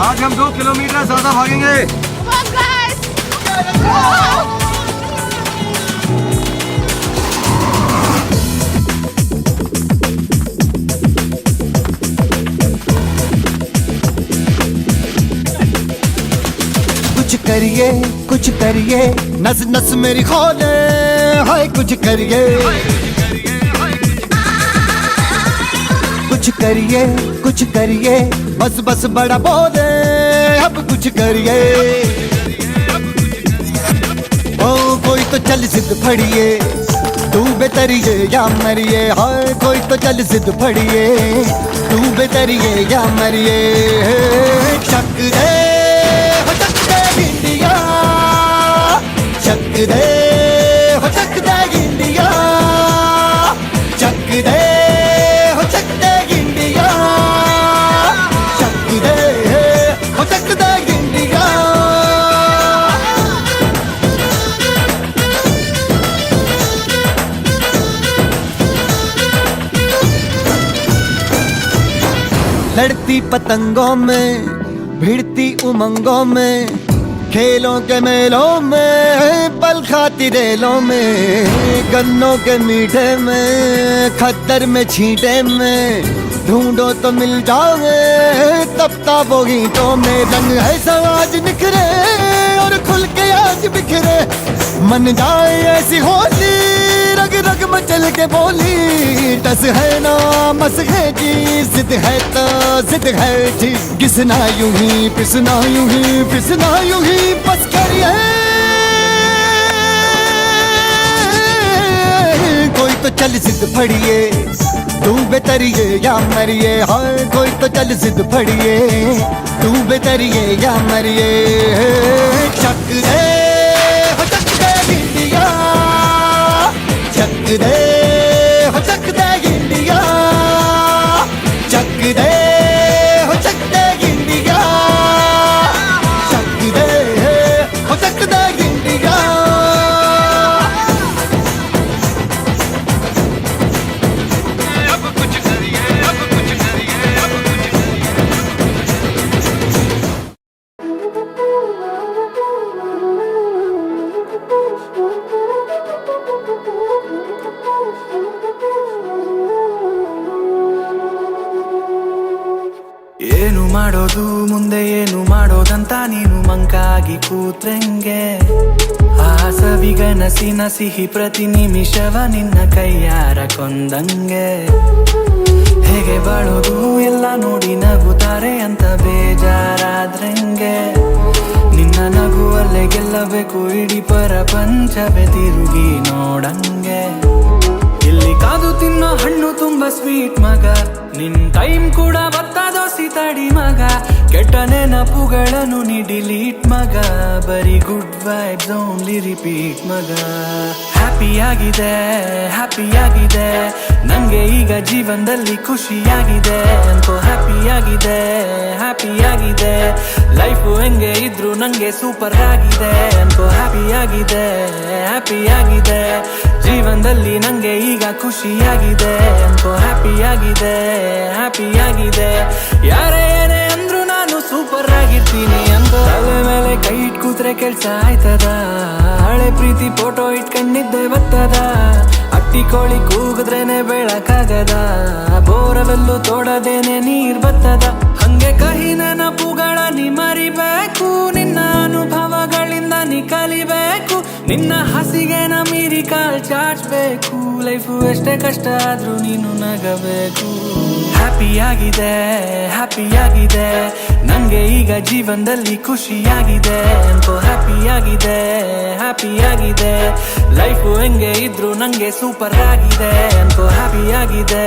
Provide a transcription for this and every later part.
आज हम 2 किलोमीटर ज्यादा भागेंगे। कुछ करिए नस नस मेरी खोले हाय कुछ करिए कुछ करिए बस बस बड़ा बोले अब कुछ करिए ओ कोई तो चल जिद फड़िए तू बेतरिए या मरिए हाय कोई तो चल जिद फड़िए तू बेतरिए या मरिए शक दे इंडिया चक दे हो चक दे इंडिया चक दे हो चक दे इंडिया चक दे हो चक दे इंडिया लड़ती पतंगों में भिड़ती उमंगों में खेलों के मेलों में पल खाती रेलों में गन्नों के मीठे में खद्दर में छींटे में ढूंढो तो मिल जाओगे तब ताबो गीतों में रंग है समाज निखरे और खुल के आज बिखरे मन जाए ऐसी होली रग रग मचल के बोली टस है ना मस है जी जिद है तो जिद है जी किसना यूं ही पिसना यूं ही पिसना यूं ही बस करिए कोई तो चल जिद फड़िए तू बेतरिए या मरिए हाय कोई तो चल जिद फड़िए तू बेतरिए या मरिए चक दे हो चक दे इंडिया चक दे हो चक दे इंडिया चक दे हो चक दे इंडिया चक दे हो चक दे इंडिया ಏನು ಮಾಡೋದು ಮುಂದೆ ಏನು ಮಾಡೋದಂತ ನೀನು ಮಂಕಾಗಿ ಕೂತ್ರೆಂಗೆ ಆ ಸವಿಗನಸಿನ ಸಿಹಿ ಪ್ರತಿ ನಿಮಿಷವ ನಿನ್ನ ಕೈಯಾರ ಕೊಂದಂಗೆ ಹೇಗೆ ಬಾಳೋದು ಎಲ್ಲ ನೋಡಿ ನಗುತ್ತಾರೆ ಅಂತ ಬೇಜಾರಾದ್ರೆಂಗೆ ನಿನ್ನ ನಗುವಲ್ಲೇ ಗೆಲ್ಲಬೇಕು ಇಡೀ ಪ್ರಪಂಚವೇ ತಿರುಗಿ ನೋಡಂಗೆ ಇಲ್ಲಿ ಕಾದು ತಿನ್ನೋ ಹಣ್ಣು ತುಂಬಾ ಸ್ವೀಟ್ ಮಗ ನಿನ್ ಟೈಮ್ ಕೂಡ ಬರ್ತದೋ ಸಿತಡಿ ಮಗ ಕೆಟ್ಟ ನೆನಪುಗಳನ್ನು ನೀ ಡಿಲೀಟ್ ಮಗ ಬರೀ ಗುಡ್ ವೈಬ್ಸ್ ಓನ್ಲಿ ರಿಪೀಟ್ ಮಗ ಹ್ಯಾಪಿಯಾಗಿದೆ ನಂಗೆ ಈಗ ಜೀವನದಲ್ಲಿ ಖುಷಿಯಾಗಿದೆ ಅಂತೋ ಹ್ಯಾಪಿಯಾಗಿದೆ ಲೈಫು ಹೆಂಗೆ ಇದ್ರು ನಂಗೆ ಸೂಪರ್ ಆಗಿದೆ ಅಂತೋ ಹ್ಯಾಪಿಯಾಗಿದೆ ಜೀವನದಲ್ಲಿ ನಂಗೆ ಈಗ ಖುಷಿಯಾಗಿದೆ ಅಂತೋ ಹ್ಯಾಪಿಯಾಗಿದೆ ಯಾರೇ ಏನೇ ಅಂದ್ರು ನಾನು ಸೂಪರ್ ಆಗಿರ್ತೀನಿ ಅಂತ ತಲೆ ಮೇಲೆ ಕೈ ಇಟ್ ಕೂತ್ರೆ ಕೆಲ್ಸ ಆಯ್ತದ ಹಳೆ ಪ್ರೀತಿ ಫೋಟೋ ಇಟ್ಕೊಂಡಿದ್ದೆ ಬರ್ತದ ಅಟ್ಟಿ ಕೋಳಿ ಕೂಗಿದ್ರೇನೆ ಬೆಳಕಾಗದ ಬೋರವೆಲ್ಲೂ ತೋಡದೇನೆ ನೀರ್ ಬರ್ತದ ಹಂಗೆ ಕಹಿ ನೆನಪುಗಳ ನೀ ಮರಿಬೇಕು ನಿನ್ನ ಅನುಭವಗಳಿಂದ ನೀ ಕಲಿಬೇಕು ನಿನ್ನ ಹಸಿಗೆನ ಮೀರಿ ಕಾಲ್ ಚಾಚಬೇಕು ಲೈಫು ಎಷ್ಟೇ ಕಷ್ಟ ಆದ್ರೂ ನೀನು ನಗಬೇಕು ಹ್ಯಾಪಿಯಾಗಿದೆ ನಂಗೆ ಈಗ ಜೀವನದಲ್ಲಿ ಖುಷಿಯಾಗಿದೆ ಅಂತೋ ಹ್ಯಾಪಿಯಾಗಿದೆ ಲೈಫು ಹೆಂಗೆ ಇದ್ರು ನಂಗೆ ಸೂಪರ್ ಆಗಿದೆ ಅಂತೋ ಹ್ಯಾಪಿಯಾಗಿದೆ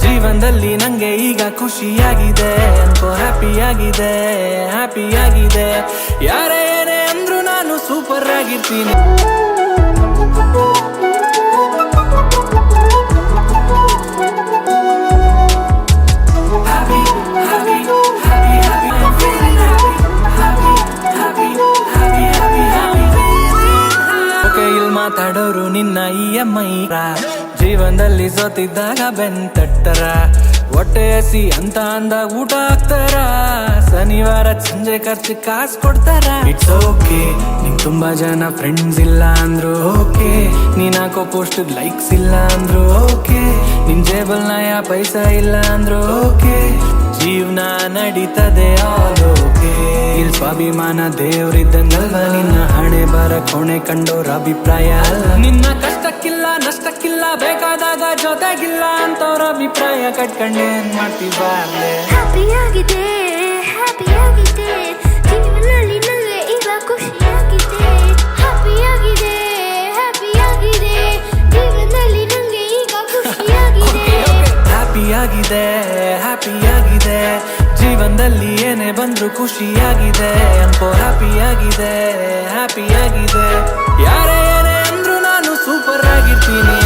ಜೀವನದಲ್ಲಿ ನಂಗೆ ಈಗ ಖುಷಿಯಾಗಿದೆ ಅಂತೋ ಹ್ಯಾಪಿಯಾಗಿದೆ ಯಾರೇ ಏನೇ ಅಂದ್ರು ನಾನು ಸೂಪರ್ ಆಗಿರ್ತೀನಿ ಮಾತಾಡೋರು ನಿನ್ನ EMI ಜೀವನದಲ್ಲಿ ಸೋತಿದ್ದಾಗ ಬೆನ್ ತಟ್ಟರ ಹೊಟ್ಟೆ ಹಸಿ ಅಂತ ಅಂದಾಗ ಊಟ ಹಾಕ್ತಾರ, ಶನಿವಾರ ಸಂಜೆ ಖರ್ಚು ಕಾಸು ಕೊಡ್ತಾರ. ಇಟ್ಸ್ ಓಕೆ ನಿಂಗ್ ತುಂಬಾ ಜನ ಫ್ರೆಂಡ್ಸ್ ಇಲ್ಲ ಅಂದ್ರು ಓಕೆ, ನೀನ್ ಹಾಕೋ ಪೋಸ್ಟ್ ಲೈಕ್ಸ್ ಇಲ್ಲ ಅಂದ್ರು ಓಕೆ, ನಿನ್ ಜೇಬಲ್ ನಯ ಪೈಸಾ ಇಲ್ಲ ಅಂದ್ರು ಓಕೆ, ಜೀವನ ನಡೀತದೆ ಆಲ್ ಓಕೆ. ಇಲ್ಲಿ ಸ್ವಾಭಿಮಾನ ದೇವ್ರಿದ್ದಂಗಲ್ವ, ನಿನ್ನ ಹಣೆ ಬರ ಕೊಣೆ ಕಂಡೋರ ಅಭಿಪ್ರಾಯ ಅಲ್ಲ. ನಿನ್ನ ಕಷ್ಟಕ್ಕಿಲ್ಲ ನಷ್ಟಕ್ಕಿಲ್ಲ, ಬೇಕಾದಾಗ ಜೊತೆಗಿಲ್ಲ ಅಂತವ್ರ ಅಭಿಪ್ರಾಯ ಕಟ್ಕೊಂಡೇನ್ ಮಾಡ್ತೀವಾರ್ಲೆ. ಹ್ಯಾಪಿಯಾಗಿದೆ ಹ್ಯಾಪಿಯಾಗಿದೆ ಜೀವನದಲ್ಲಿ ನನಗೆ ಈಗ ಖುಷಿಯಾಗಿದೆ. ಹ್ಯಾಪಿಯಾಗಿದೆ ಹ್ಯಾಪಿಯಾಗಿದೆ ಜೀವನದಲ್ಲಿ ನನಗೆ ಈಗ ಖುಷಿಯಾಗಿದೆ. ಹ್ಯಾಪಿಯಾಗಿದೆ ಹ್ಯಾಪಿಯಾಗಿದೆ ಜೀವನದಲ್ಲಿ ಏನೇ ಬಂದ್ರು ಖುಷಿಯಾಗಿದೆ ಅನ್ಕೋ. ಹ್ಯಾಪಿಯಾಗಿದೆ ಹ್ಯಾಪಿಯಾಗಿದೆ ಯಾರೇ ಏನೇ ಅಂದ್ರು ನಾನು ಸೂಪರ್ ಆಗಿರ್ತೀನಿ.